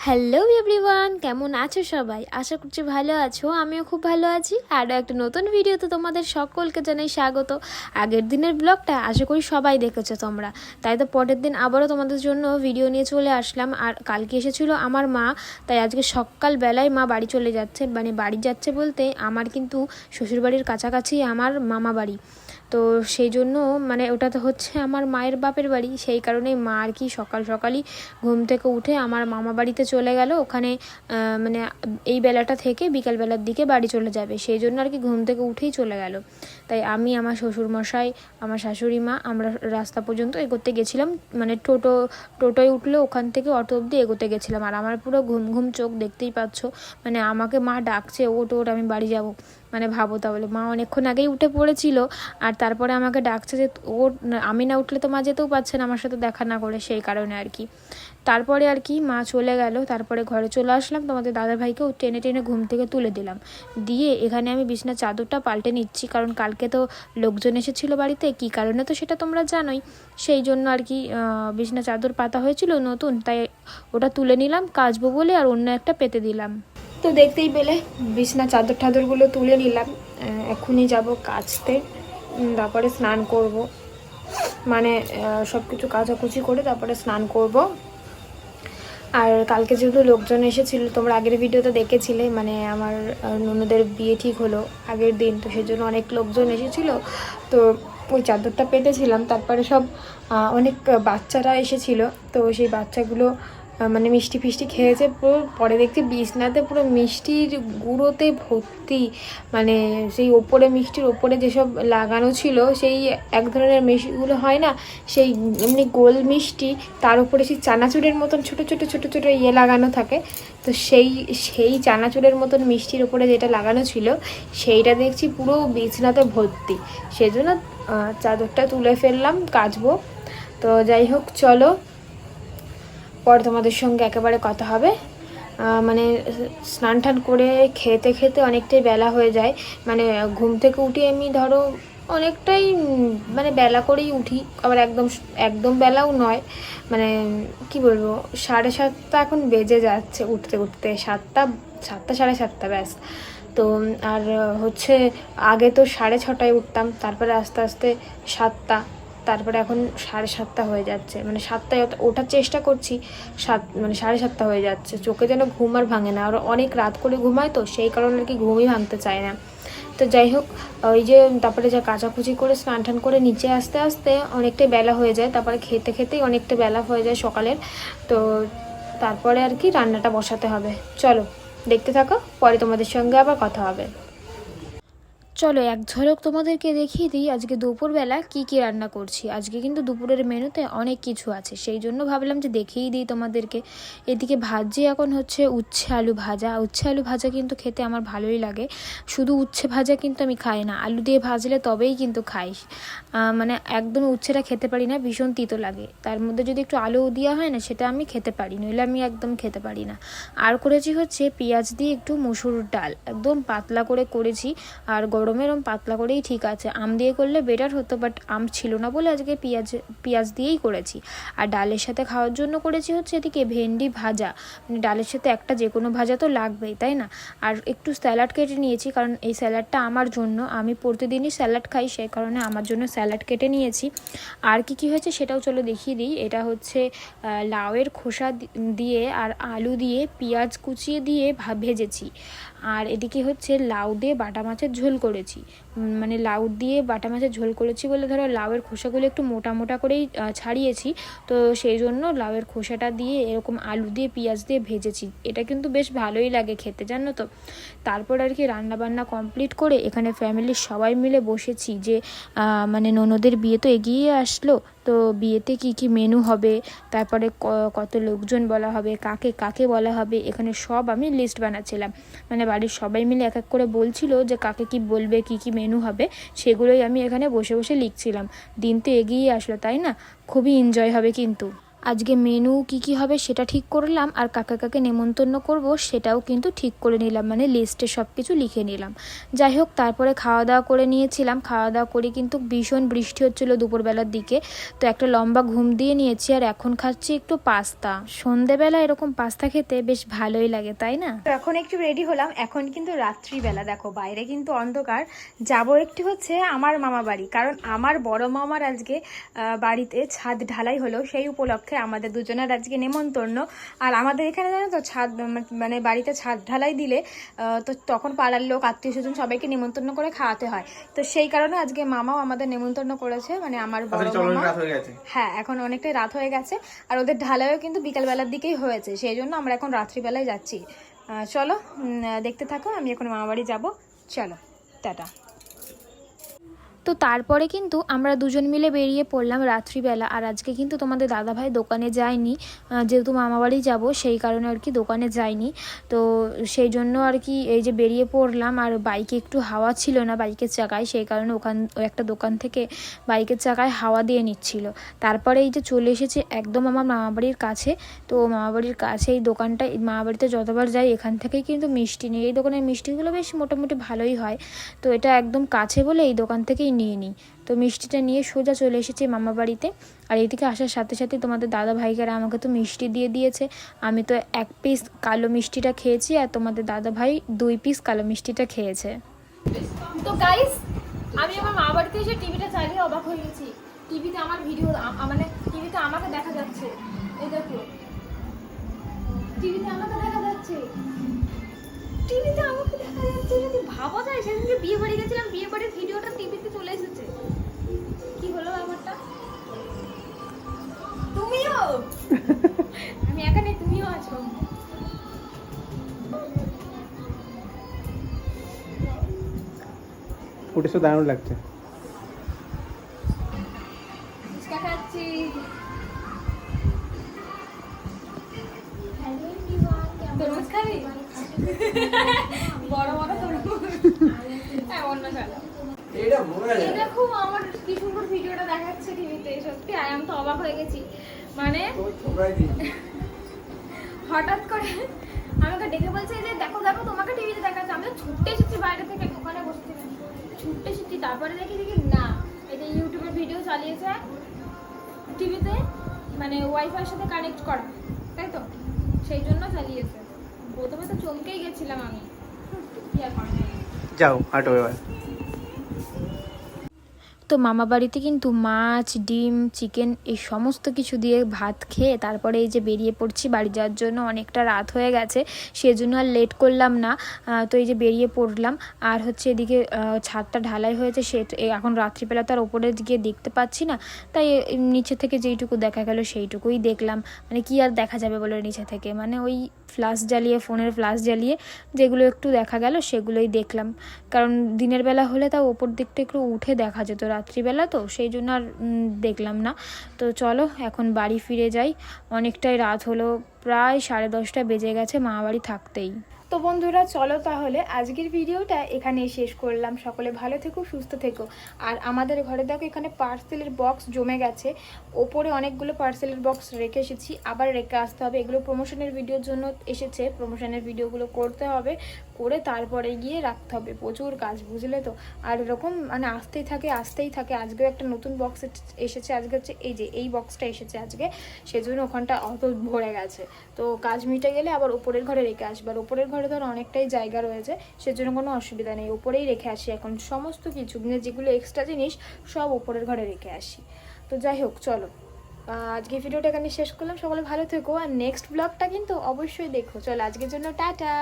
Hello everyone, কেমন আছো সবাই? আশা করছি ভালো আছো। আমিও খুব ভালো আছি। আরও একটা নতুন ভিডিওতে তোমাদের সকলকে জানাই স্বাগত। আগের দিনের ব্লগটা আশা করি সবাই দেখেছো তোমরা, তাই তো পরের দিন আবারও তোমাদের জন্য ভিডিও নিয়ে চলে আসলাম। আর কালকে এসেছিলো আমার মা, তাই আজকে সকালবেলায় মা বাড়ি চলে যাচ্ছে। মানে বাড়ি যাচ্ছে বলতে আমার কিন্তু শ্বশুরবাড়ির কাছাকাছি আমার মামা বাড়ি, তো সেই জন্য মানে ওটা তো হচ্ছে আমার মায়ের বাপের বাড়ি। সেই কারণেই মা আর কি সকাল সকালই ঘুম থেকে উঠে আমার মামা বাড়িতে চলে গেল। ওখানে মানে এই বেলাটা থেকে বিকালবেলার দিকে বাড়ি চলে যাবে, সেই জন্য আর কি ঘুম থেকে উঠেই চলে গেল। তাই আমি, আমার শ্বশুরমশাই, আমার শাশুড়ি মা, আমরা রাস্তা পর্যন্ত এগোতে গেছিলাম। মানে টোটোয় উঠলে ওখান থেকে অটো অবধি এগোতে গেছিলাম। আর আমার পুরো ঘুম ঘুম চোখ, দেখতেই পাচ্ছ। মানে আমাকে মা ডাকছে, ওট আমি বাড়ি যাব। মানে ভাবো তাহলে, মা অনেকক্ষণ আগেই উঠে পড়েছিল আর তারপরে আমাকে ডাকছে যে আমি না উঠলে তো মা যেতেও পারছে না আমার সাথে দেখা না করে, সেই কারণে আর কি। তারপরে আর কি মা চলে গেল, তারপরে ঘরে চলে আসলাম। তোমাদের দাদাভাইকেও টেনে টেনে ঘুম থেকে তুলে দিলাম, দিয়ে এখানে আমি বিছানার চাদরটা পাল্টে নিচ্ছি, কারণ কালকে তো লোকজন এসেছিলো বাড়িতে। কী কারণে তো সেটা তোমরা জানোই, সেই জন্য আর কি বিছানার চাদর পাতা হয়েছিল নতুন, তাই ওটা তুলে নিলাম কাচবো বলে, আর অন্য একটা পেতে দিলাম। তো দেখতেই পেলে বিছানার চাদরগুলো তুলে নিলাম। এখনই যাব কাচতে, তারপরে স্নান করব। মানে সব কিছু কাচাকুচি করে তারপরে স্নান করব। আর কালকে যেহেতু লোকজন এসেছিলো, তোমরা আগের ভিডিওতে দেখেছিলে, মানে আমার ননদের বিয়ে ঠিক হলো আগের দিন, তো সেই জন্য অনেক লোকজন এসেছিলো। তো ওই চাদরটা পেতেছিলাম, তারপরে সব অনেক বাচ্চারা এসেছিলো। তো সেই বাচ্চাগুলো মানে মিষ্টি ফিষ্টি খেয়েছে পুরো। পরে দেখছি বিছনাতে পুরো মিষ্টির গুঁড়োতে ভর্তি। মানে সেই ওপরে মিষ্টির ওপরে যেসব লাগানো ছিল, সেই এক ধরনের মিষ্টিগুলো হয় না, সেই এমনি গোল মিষ্টি, তার উপরে সেই চানাচুরের মতন ছোটো ছোটো ছোটো ছোটো লাগানো থাকে। তো সেই চানাচুরের মতন মিষ্টির ওপরে যেটা লাগানো ছিল, সেইটা দেখছি পুরো বিছনাতে ভর্তি। সেজন্য চাদরটা তুলে ফেললাম, কাচবো। তো যাই হোক, চলো পরে তোমাদের সঙ্গে একেবারে কথা হবে। মানে স্নান টান করে খেতে খেতে অনেকটাই বেলা হয়ে যায়। মানে ঘুম থেকে উঠি আমি ধরো অনেকটাই মানে বেলা করেই উঠি, আবার একদম বেলাও নয়। মানে কি বলবো, 7:30 এখন বেজে যাচ্ছে উঠতে উঠতে, 7টা 7:30 ব্যাস। তো আর হচ্ছে আগে তো 6:30 উঠতাম, তারপরে আস্তে আস্তে 7টা, তারপরে এখন 7:30 হয়ে যাচ্ছে। মানে 7টায় ওঠার চেষ্টা করছি, মানে 7:30 হয়ে যাচ্ছে। চোখে যেন ঘুম আর ভাঙে না, আর অনেক রাত করে ঘুমায়, তো সেই কারণে আর কি ঘুমই ভাঙতে চায় না। তো যাই হোক, ওই যে তারপরে যা কাচাকুচি করে স্নান টান করে নিচে আসতে আসতে অনেকটাই বেলা হয়ে যায়। তারপরে খেতে খেতেই অনেকটা বেলা হয়ে যায় সকালের। তো তারপরে আর কি রান্নাটা বসাতে হবে। চলো দেখতে থাকো, পরে তোমাদের সঙ্গে আবার কথা হবে। চলো এক ঝলক তোমাদেরকে দেখিয়ে দিই আজকে দুপুরবেলা কি রান্না করছি। আজকে কিন্তু দুপুরের মেনুতে অনেক কিছু আছে, সেই জন্য ভাবলাম যে দেখিয়েই দিই তোমাদেরকে। এদিকে ভাজি এখন হচ্ছে উচ্ছে আলু ভাজা। উচ্ছে আলু ভাজা কিন্তু খেতে আমার ভালোই লাগে। শুধু উচ্ছে ভাজা কিন্তু আমি খাই না, আলু দিয়ে ভাজলে তবেই কিন্তু খাই। মানে একদম উচ্ছেটা খেতে পারি না, ভীষণ তিতো লাগে। তার মধ্যে যদি একটু আলু দেওয়া হয় না, সেটা আমি খেতে পারি, নইলে আমি একদম খেতে পারি না। আর করেছি হচ্ছে পেঁয়াজ দিয়ে একটু মসুর ডাল, একদম পাতলা করে করেছি। আর গরমে এরম পাতলা করেই ঠিক আছে, আম দিয়ে করলে বেটার হতো, বাট আম ছিল না বলে আজকে পেঁয়াজ দিয়েই করেছি। আর ডালের সাথে খাওয়ার জন্য করেছি হচ্ছে এদিকে ভেন্ডি ভাজা। মানে ডালের সাথে একটা যে কোনো ভাজা তো লাগবেই, তাই না? আর একটু স্যালাড কেটে নিয়েছি, কারণ এই স্যালাডটা আমার জন্য, আমি প্রতিদিনই স্যালাড খাই, সেই কারণে আমার জন্য স্যালাড কেটে নিয়েছি। আর কি হয়েছে সেটাও চলো দেখিয়ে দিই। এটা হচ্ছে লাউয়ের খোসা দিয়ে আর আলু দিয়ে পেঁয়াজ কুচিয়ে দিয়ে ভেজেছি। আর এদিকে হচ্ছে লাউ দিয়ে বাটা মাছের ঝোল করেছি। মানে লাউ দিয়ে বাটা মাছের ঝোল করেছি বলে ধরো লাউয়ের খোসাগুলো একটু মোটা মোটা করেই ছাড়িয়েছি, তো সেই জন্য লাউয়ের খোসাটা দিয়ে এরকম আলু দিয়ে পেঁয়াজ দিয়ে ভেজেছি। এটা কিন্তু বেশ ভালোই লাগে খেতে, জানো তো। তারপর আর কি রান্নাবান্না কমপ্লিট করে এখানে ফ্যামিলির সবাই মিলে বসেছি, যে মানে ননদের বিয়ে তো এগিয়ে আসলো, তো বিয়েতে কি মেনু হবে, তারপরে কত লোকজন বলা হবে, কাকে কাকে বলা হবে, এখানে সব আমি লিস্ট বানাচ্ছিলাম। মানে বাড়ির সবাই মিলে এক এক করে বলছিল যে কাকে কি বলবে, কি মেনু হবে, সেগুলোই আমি এখানে বসে বসে লিখছিলাম। দিন তো এগিয়ে আসলো, তাই না? খুবই এনজয় হবে কিন্তু। আজকে মেনু কি হবে সেটা ঠিক করলাম, আর কাকে কাকে নেমন্তন্ন করব সেটাও কিন্তু ঠিক করে নিলাম, মানে লিস্টে সব কিছু লিখে নিলাম। যাই হোক, তারপরে খাওয়া দাওয়া করে নিয়েছিলাম। খাওয়া দাওয়া করে কিন্তু ভীষণ বৃষ্টি হচ্ছিলো দুপুরবেলার দিকে, তো একটা লম্বা ঘুম দিয়ে নিয়েছি। আর এখন খাচ্ছি একটু পাস্তা। সন্ধেবেলা এরকম পাস্তা খেতে বেশ ভালোই লাগে, তাই না? তো এখন একটু রেডি হলাম। এখন কিন্তু রাত্রিবেলা, দেখো বাইরে কিন্তু অন্ধকার। যাবো একটু হচ্ছে আমার মামা বাড়ি, কারণ আমার বড় মামার আজকে বাড়িতে ছাদ ঢালাই হলো, সেই উপলক্ষে আমাদের দুজনের আজকে নেমন্তন্ন। আর আমাদের এখানে জানো তো ছাদ, মানে বাড়িতে ছাদ ঢালাই দিলে তো তখন পাড়ার লোক, আত্মীয় স্বজন সবাইকে নেমন্তন্ন করে খাওয়াতে হয়। তো সেই কারণে আজকে মামাও আমাদের নেমন্তন্ন করেছে, মানে আমার বড় মামা। হ্যাঁ, এখন অনেকটাই রাত হয়ে গেছে, আর ওদের ঢালাইও কিন্তু বিকালবেলার দিকেই হয়েছে, সেই জন্য আমরা এখন রাত্রিবেলায় যাচ্ছি। চলো দেখতে থাকো, আমি এখন মামা বাড়ি যাবো। চলো, টাটা। তো তারপরে কিন্তু আমরা দুজন মিলে বেরিয়ে পড়লাম রাত্রিবেলা। আর আজকে কিন্তু তোমাদের দাদাভাই দোকানে যায়নি, যেহেতু মামাবাড়ি যাব সেই কারণে আর কি দোকানে যায়নি। তো সেই জন্য আর কি এই যে বেরিয়ে পড়লাম। আর বাইকে একটু হাওয়া ছিল না বাইকের চাকায়, সেই কারণে একটা দোকান থেকে বাইকের চাকায় হাওয়া দিয়ে নিচ্ছিল। তারপরে এই যে চলে এসেছে একদম আমার মামাবাড়ির কাছে। তো মামাবাড়ির কাছে এই দোকানটা, মামাবাড়িতে যতবার যাই এখান থেকেই কিন্তু মিষ্টি নিই। এই দোকানের মিষ্টিগুলো বেশ মোটামুটি ভালোই হয়, তো এটা একদম কাছে বলে এই দোকান থেকেই নিয়ে নিই। তো মিষ্টিটা নিয়ে সোজা চলে এসেছি মামা বাড়িতে। আর এইদিকে আসার সাথে সাথে তোমাদের দাদা ভাইকেরা আমাকে তো মিষ্টি দিয়ে দিয়েছে। আমি তো 1 পিস কালো মিষ্টিটা খেয়েছি, আর তোমাদের দাদা ভাই 2 পিস কালো মিষ্টিটা খেয়েছে। তো গাইস, আমি আমার মা বাড়িতে এসে টিভিটা চালিয়ে অবাক হয়ে গেছি। টিভিতে আমার ভিডিও, মানে টিভিতে আমাকে দেখা যাচ্ছে। এই দেখো, টিভিতে আমাকে দেখা যাচ্ছে। টিভিতে আমাকে দেখা যাচ্ছে, যদি ভাবা যায় সেদিনকে বিয়ে বাড়ি গেছিলাম, বিয়ে বাড়ির ভিডিওটা টিভিতে চলে এসেছে। কি হলো ব্যাপারটা? তুমিও আমি একা নেই, তুমিও আছো। ফুটেজটা দারুণ লাগছে। ফুচকা খাচ্ছি। তরমুজ খাবি? বড় বড় তরমুজ। হ্যাঁ, অন্য চালা। এই দেখো আমার কি সুন্দর ভিডিওটা দেখাচ্ছে টিভিতে। সত্যি আমি তো অবাক হয়ে গেছি। মানে হঠাৎ করে আমাকে ডেকে বলছে যে দেখো দেখো তোমাকে টিভিতে দেখাচ্ছে। আমি তো ছুটে এসেছি বাইরে থেকে, দোকানে বসে থেকে ছুটে এসেছি। তারপরে দেখি না, এটা ইউটিউবের ভিডিও চালিয়েছে টিভিতে, মানে ওয়াইফাইয়ের সাথে কানেক্ট করা, তাই তো সেই জন্য চালিয়েছে। প্রথমে তো চমকেই গেছিলাম আমি। কি আর করা যায়। যাও হাঁটো এবার। তো মামা বাড়িতে কিন্তু মাছ, ডিম, চিকেন এই সমস্ত কিছু দিয়ে ভাত খেয়ে তারপরে এই যে বেরিয়ে পড়ছি বাড়ি যাওয়ার জন্য। অনেকটা রাত হয়ে গেছে, সেজন্য আর লেট করলাম না। তো এই যে বেরিয়ে পড়লাম। আর হচ্ছে এদিকে ছাদটা ঢালাই হয়েছে, সে এখন রাত্রিবেলা তার ওপরে গিয়ে দেখতে পাচ্ছি না, তাই নিচে থেকে যেইটুকু দেখা গেল সেইটুকুই দেখলাম। মানে কি আর দেখা যাবে বলে নিচে থেকে, মানে ওই ফ্ল্যাশ জ্বালিয়ে, ফোনের ফ্ল্যাশ জ্বালিয়ে যেগুলো একটু দেখা গেল সেগুলোই দেখলাম। কারণ দিনের বেলা হলে তাও ওপর দিকটা একটু উঠে দেখা যেত, রাত্রিবেলা তো সেই জন্য আর দেখলাম না। তো চলো এখন বাড়ি ফিরে যাই, অনেকটাই রাত হলো, প্রায় 10:30 বেজে গেছে মা বাড়ি থাকতেই। তো বন্ধুরা চলো তাহলে আজকের ভিডিওটা এখানেই শেষ করলাম। সকলে ভালো থেকো, সুস্থ থেকো। আর আমাদের ঘরে দেখো এখানে পার্সেলের বক্স জমে গেছে, ওপরে অনেকগুলো পার্সেলের বক্স রেখে এসেছি, আবার রেখে আসতে হবে। এগুলো প্রমোশনের ভিডিওর জন্য এসেছে, প্রমোশনের ভিডিওগুলো করতে হবে, করে তারপরে গিয়ে রাখতে হবে। প্রচুর কাজ, বুঝলে তো। আর এরকম মানে আসতেই থাকে। আজকেও একটা নতুন বক্স এসেছে, আজকে হচ্ছে এই যে এই বক্সটা এসেছে আজকে, সেজন্য ওখানটা অত ভরে গেছে। তো কাজ মিটে গেলে আবার উপরের ঘরে রেখে আসবে। আর উপরের ঘরে ধর অনেকটাই জায়গা রয়েছে, সেজন্য কোনো অসুবিধা নেই, উপরেই রেখে আসি এখন সমস্ত কিছু, মানে যেগুলো এক্সট্রা জিনিস সব উপরের ঘরে রেখে আসি। তো যাই হোক চলো, আজকে ভিডিওটা এখানে শেষ করলাম। সকলে ভালো থেকো, আর নেক্সট ব্লগটা কিন্তু অবশ্যই দেখো। চলো আজকের জন্য টাটা।